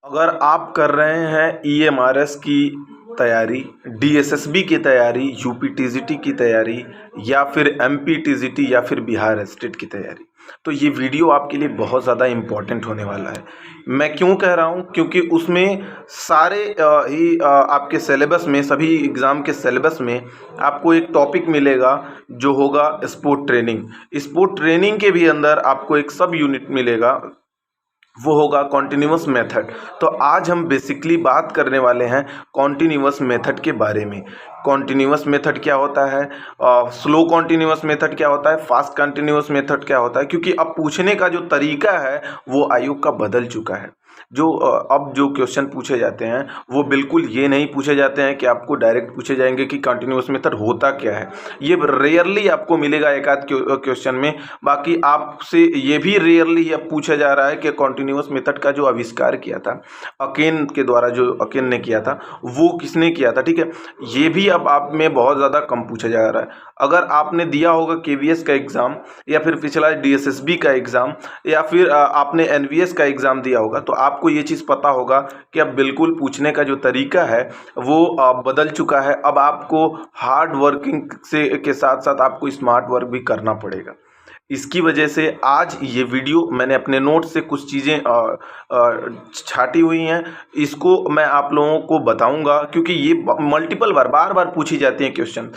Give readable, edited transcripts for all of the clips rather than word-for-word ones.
अगर आप कर रहे हैं ईएमआरएस की तैयारी, डीएसएसबी की तैयारी, यूपी टीजीटी की तैयारी या फिर एमपी टीजीटी या फिर बिहार स्टेट की तैयारी, तो ये वीडियो आपके लिए बहुत ज़्यादा इम्पोर्टेंट होने वाला है। मैं क्यों कह रहा हूँ? क्योंकि उसमें सारे आपके सिलेबस में, सभी एग्ज़ाम के सिलेबस में आपको एक टॉपिक मिलेगा जो होगा स्पोर्ट ट्रेनिंग। स्पोर्ट ट्रेनिंग के भी अंदर आपको एक सब यूनिट मिलेगा, वो होगा कॉन्टिन्यूअस मेथड। तो आज हम बेसिकली बात करने वाले हैं कॉन्टिन्यूअस मेथड के बारे में। कॉन्टिन्यूअस मेथड क्या होता है, स्लो कॉन्टिन्यूअस मेथड क्या होता है, फास्ट कॉन्टिन्यूअस मेथड क्या होता है, क्योंकि अब पूछने का जो तरीका है वो आयोग का बदल चुका है। अब जो क्वेश्चन पूछे जाते हैं वो बिल्कुल ये नहीं पूछे जाते हैं कि आपको डायरेक्ट पूछे जाएंगे कि कॉन्टिन्यूअस मेथड होता क्या है। ये रेयरली आपको मिलेगा एक आध क्वेश्चन में। बाकी आपसे ये भी रेयरली अब पूछा जा रहा है कि कॉन्टिन्यूअस मेथड का जो आविष्कार किया था अकेन के द्वारा, जो अकेन ने किया था, वो किसने किया था, ठीक है। ये भी अब आप में बहुत ज़्यादा कम पूछा जा रहा है। अगर आपने दिया होगा केवीएस का एग्ज़ाम या फिर पिछला डीएसएसबी का एग्ज़ाम या फिर आपने एनवीएस का एग्ज़ाम दिया होगा, तो आपको ये चीज़ पता होगा कि अब बिल्कुल पूछने का जो तरीका है वो बदल चुका है। अब आपको हार्ड वर्किंग से के साथ साथ आपको स्मार्ट वर्क भी करना पड़ेगा। इसकी वजह से आज ये वीडियो मैंने अपने नोट से कुछ चीज़ें छाटी हुई हैं, इसको मैं आप लोगों को बताऊंगा, क्योंकि ये मल्टीपल बार बार पूछी जाती हैं क्वेश्चन।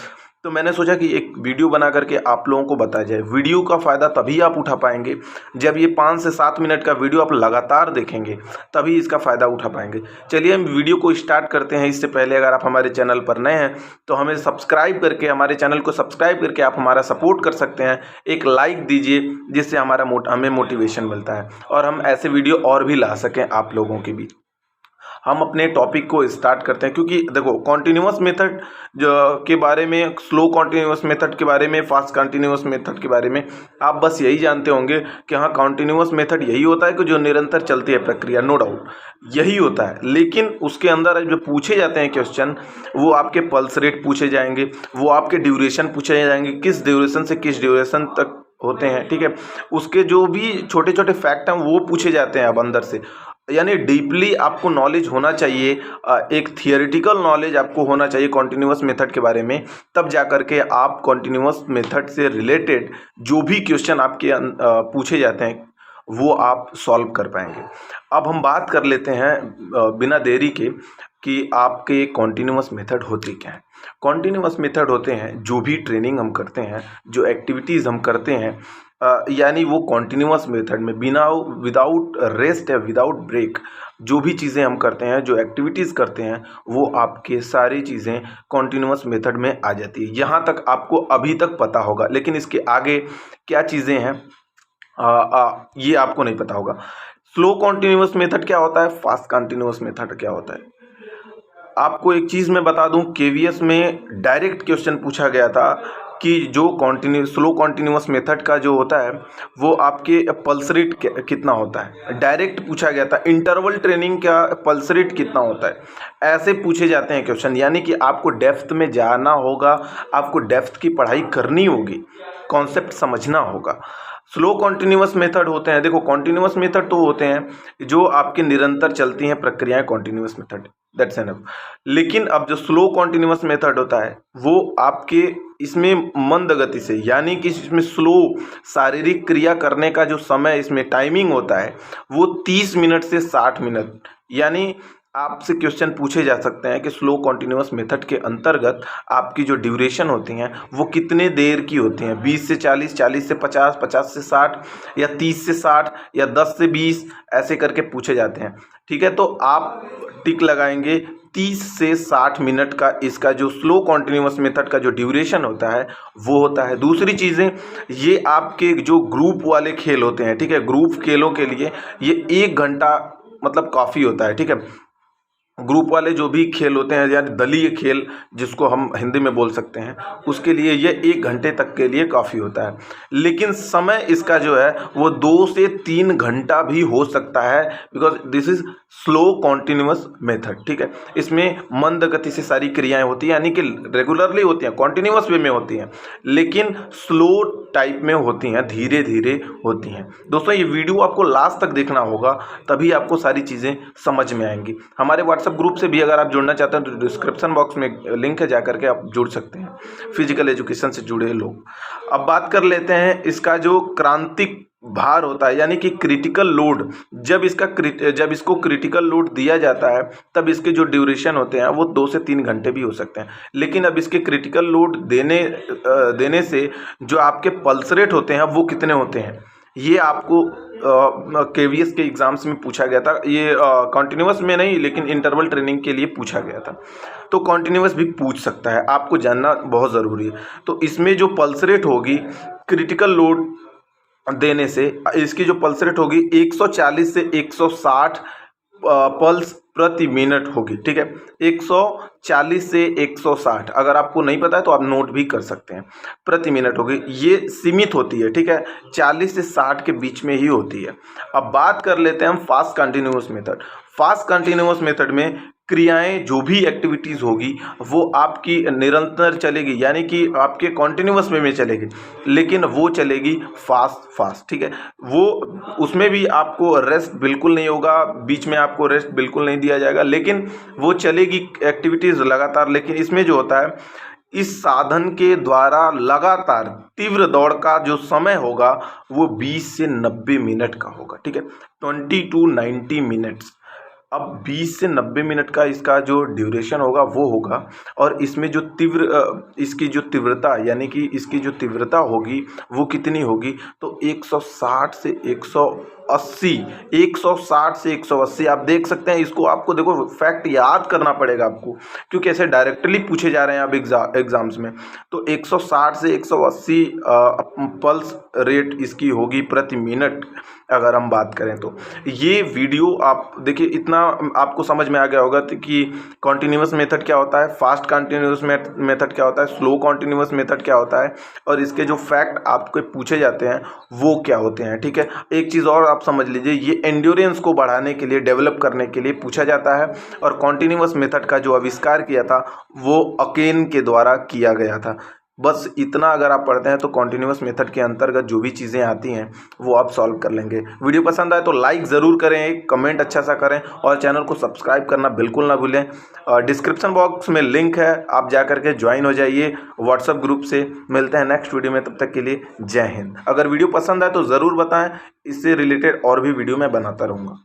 तो मैंने सोचा कि एक वीडियो बना करके आप लोगों को बताया जाए। वीडियो का फ़ायदा तभी आप उठा पाएंगे जब ये 5 से 7 मिनट का वीडियो आप लगातार देखेंगे, तभी इसका फ़ायदा उठा पाएंगे। चलिए हम वीडियो को स्टार्ट करते हैं। इससे पहले अगर आप हमारे चैनल पर नए हैं तो हमें सब्सक्राइब करके, हमारे चैनल को सब्सक्राइब करके आप हमारा सपोर्ट कर सकते हैं। एक लाइक दीजिए जिससे हमें मोटिवेशन मिलता है और हम ऐसे वीडियो और भी ला सकें आप लोगों के बीच। हम अपने टॉपिक को स्टार्ट करते हैं, क्योंकि देखो कॉन्टिन्यूअस मेथड के बारे में, स्लो कॉन्टिन्यूअस मेथड के बारे में, फास्ट कॉन्टिन्यूअस मेथड के बारे में आप बस यही जानते होंगे कि हाँ, कॉन्टिन्यूअस मेथड यही होता है कि जो निरंतर चलती है प्रक्रिया, नो डाउट यही होता है। लेकिन उसके अंदर जो पूछे जाते हैं क्वेश्चन, वो आपके पल्स रेट पूछे जाएंगे, वो आपके ड्यूरेशन पूछे जाएंगे, किस ड्यूरेशन से किस ड्यूरेशन तक होते हैं, ठीक है। उसके जो भी छोटे छोटे फैक्ट हैं वो पूछे जाते हैं अब अंदर से। यानी डीपली आपको नॉलेज होना चाहिए, एक थियोरेटिकल नॉलेज आपको होना चाहिए कॉन्टिन्यूअस मेथड के बारे में, तब जा कर के आप कॉन्टिन्यूअस मेथड से रिलेटेड जो भी क्वेश्चन आपके पूछे जाते हैं वो आप सॉल्व कर पाएंगे। अब हम बात कर लेते हैं बिना देरी के कि आपके कॉन्टिन्यूअस मेथड होते क्या हैं। कॉन्टिन्यूअस मेथड होते हैं जो भी ट्रेनिंग हम करते हैं, जो एक्टिविटीज़ हम करते हैं, यानी वो कॉन्टिन्यूअस मेथड में बिना, विदाउट रेस्ट या विदाउट ब्रेक जो भी चीज़ें हम करते हैं, जो एक्टिविटीज़ करते हैं, वो आपके सारी चीज़ें कॉन्टिन्यूअस मेथड में आ जाती है। यहाँ तक आपको अभी तक पता होगा, लेकिन इसके आगे क्या चीज़ें हैं ये आपको नहीं पता होगा। स्लो कॉन्टिन्यूअस मेथड क्या होता है, फास्ट कॉन्टिन्यूअस मेथड क्या होता है। आपको एक चीज़ मैं बता दूं, केवीएस में डायरेक्ट क्वेश्चन पूछा गया था कि जो स्लो कॉन्टिन्यूअस मेथड का जो होता है वो आपके पल्स रेट कितना होता है, डायरेक्ट पूछा गया था। इंटरवल ट्रेनिंग का पल्स रेट कितना होता है, ऐसे पूछे जाते हैं क्वेश्चन। यानी कि आपको डेप्थ में जाना होगा, आपको डेप्थ की पढ़ाई करनी होगी, कॉन्सेप्ट समझना होगा। स्लो कॉन्टिन्यूअस मेथड होते हैं, देखो कॉन्टिन्यूअस मेथड तो होते हैं जो आपके निरंतर चलती हैं प्रक्रियाएं, कॉन्टिन्यूअस मेथड, दैट्स एनफ। लेकिन अब जो स्लो कॉन्टिन्यूअस मेथड होता है वो आपके इसमें मंद गति से, यानी कि इसमें स्लो शारीरिक क्रिया करने का जो समय, इसमें टाइमिंग होता है वो 30 मिनट से 60 मिनट। यानी आपसे क्वेश्चन पूछे जा सकते हैं कि स्लो कॉन्टिन्यूअस मेथड के अंतर्गत आपकी जो ड्यूरेशन होती हैं वो कितने देर की होती हैं, 20 से 40, 40 से 50, 50 से 60 या 30 से 60 या 10 से 20, ऐसे करके पूछे जाते हैं, ठीक है। तो आप टिक लगाएंगे 30 से 60 मिनट का, इसका जो स्लो कॉन्टिन्यूअस मेथड का जो ड्यूरेशन होता है वो होता है। दूसरी चीज़ें, ये आपके जो ग्रुप वाले खेल होते हैं, ठीक है, ग्रुप खेलों के लिए ये 1 घंटा मतलब काफ़ी होता है, ठीक है। ग्रुप वाले जो भी खेल होते हैं या दलीय खेल जिसको हम हिंदी में बोल सकते हैं, उसके लिए ये 1 घंटे तक के लिए काफ़ी होता है। लेकिन समय इसका जो है वो 2 से 3 घंटा भी हो सकता है, because this is slow continuous method. ठीक है, इसमें मंद गति से सारी क्रियाएं होती हैं, यानी कि रेगुलरली होती हैं, कॉन्टिन्यूअस वे में होती हैं, लेकिन स्लो टाइप में होती हैं, धीरे धीरे होती हैं। दोस्तों ये वीडियो आपको लास्ट तक देखना होगा, तभी आपको सारी चीज़ें समझ में आएंगी। हमारे व्हाट्सएप ग्रुप से भी अगर आप जुड़ना चाहते हैं तो डिस्क्रिप्शन बॉक्स में लिंक है, जा करके आप जुड़ सकते हैं, फिजिकल एजुकेशन से जुड़े लोग। अब बात कर लेते हैं इसका जो क्रांतिक भार होता है, यानी कि क्रिटिकल लोड। जब इसको क्रिटिकल लोड दिया जाता है तब इसके जो ड्यूरेशन होते हैं वो 2 से 3 घंटे भी हो सकते हैं। लेकिन अब इसके क्रिटिकल लोड देने से जो आपके पल्स रेट होते हैं वो कितने होते हैं, ये आपको KVS के एग्ज़ाम्स में पूछा गया था। ये कॉन्टिन्यूअस में नहीं, लेकिन इंटरवल ट्रेनिंग के लिए पूछा गया था। तो कॉन्टिन्यूअस भी पूछ सकता है, आपको जानना बहुत ज़रूरी है। तो इसमें जो पल्स रेट होगी क्रिटिकल लोड देने से, इसकी जो पल्स रेट होगी 140 से 160 पल्स प्रति मिनट होगी। ठीक है, 140 से 160, अगर आपको नहीं पता है तो आप नोट भी कर सकते हैं, प्रति मिनट होगी। ये सीमित होती है, ठीक है, 40 से 60 के बीच में ही होती है। अब बात कर लेते हैं हम fast continuous method. Fast continuous method में क्रियाएं जो भी एक्टिविटीज़ होगी वो आपकी निरंतर चलेगी, यानी कि आपके कॉन्टिन्यूअस वे में चलेगी, लेकिन वो चलेगी फास्ट। ठीक है, वो उसमें भी आपको रेस्ट बिल्कुल नहीं होगा, बीच में आपको रेस्ट बिल्कुल नहीं दिया जाएगा, लेकिन वो चलेगी एक्टिविटीज़ लगातार। लेकिन इसमें जो होता है, इस साधन के द्वारा लगातार तीव्र दौड़ का जो समय होगा वो 20 से 90 मिनट का होगा। ठीक है, 20 to 90 मिनट्स। अब 20 से 90 मिनट का इसका जो ड्यूरेशन होगा वो होगा, और इसमें जो इसकी जो तीव्रता, यानी कि इसकी जो तीव्रता होगी वो कितनी होगी, तो 160 से 180, 160 से 180। आप देख सकते हैं, इसको आपको देखो फैक्ट याद करना पड़ेगा आपको, क्योंकि ऐसे डायरेक्टली पूछे जा रहे हैं अब एग्जाम्स में। तो 160 से 180 पल्स रेट इसकी होगी प्रति मिनट, अगर हम बात करें तो। ये वीडियो आप देखिए, इतना आपको समझ में आ गया होगा कि कॉन्टिन्यूअस मेथड क्या होता है, फास्ट कॉन्टिन्यूअस मेथड क्या होता है, स्लो कॉन्टिन्यूअस मेथड क्या होता है, और इसके जो फैक्ट आपको पूछे जाते हैं वो क्या होते हैं। ठीक है, एक चीज़ और आप समझ लीजिए, ये एंड्योरेंस को बढ़ाने के लिए, डेवलप करने के लिए पूछा जाता है, और कॉन्टिन्यूअस मेथड का जो आविष्कार किया था वो अकेन के द्वारा किया गया था। बस इतना अगर आप पढ़ते हैं तो कॉन्टिन्यूअस मेथड के अंतर्गत जो भी चीज़ें आती हैं वो आप सॉल्व कर लेंगे। वीडियो पसंद आए तो लाइक ज़रूर करें, कमेंट अच्छा सा करें, और चैनल को सब्सक्राइब करना बिल्कुल ना भूलें। डिस्क्रिप्शन बॉक्स में लिंक है, आप जा करके ज्वाइन हो जाइए व्हाट्सएप ग्रुप से। मिलते हैं नेक्स्ट वीडियो में, तब तक के लिए जय हिंद। अगर वीडियो पसंद आए तो ज़रूर बताएँ, इससे रिलेटेड और भी वीडियो मैं बनाता रहूँगा।